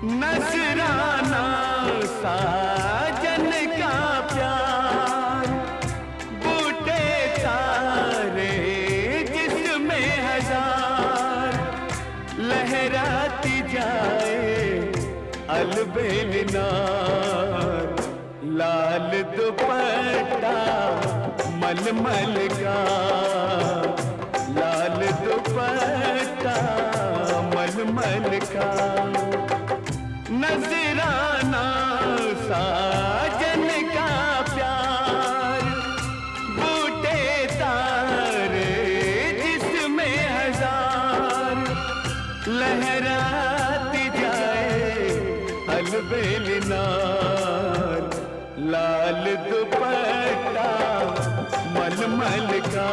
नजराना साजन का प्यार, बूटे सारे जिसमें हजार, लहराती जाए अलबेलिनार, लाल दुपट्टा मलमल का, लाल दुपट्टा मलमल का। नजराना साजन का प्यार, बूटे तारे जिसमें हजार, लहराती जाए अलबेलिनार, लाल दुपट्टा मलमल का।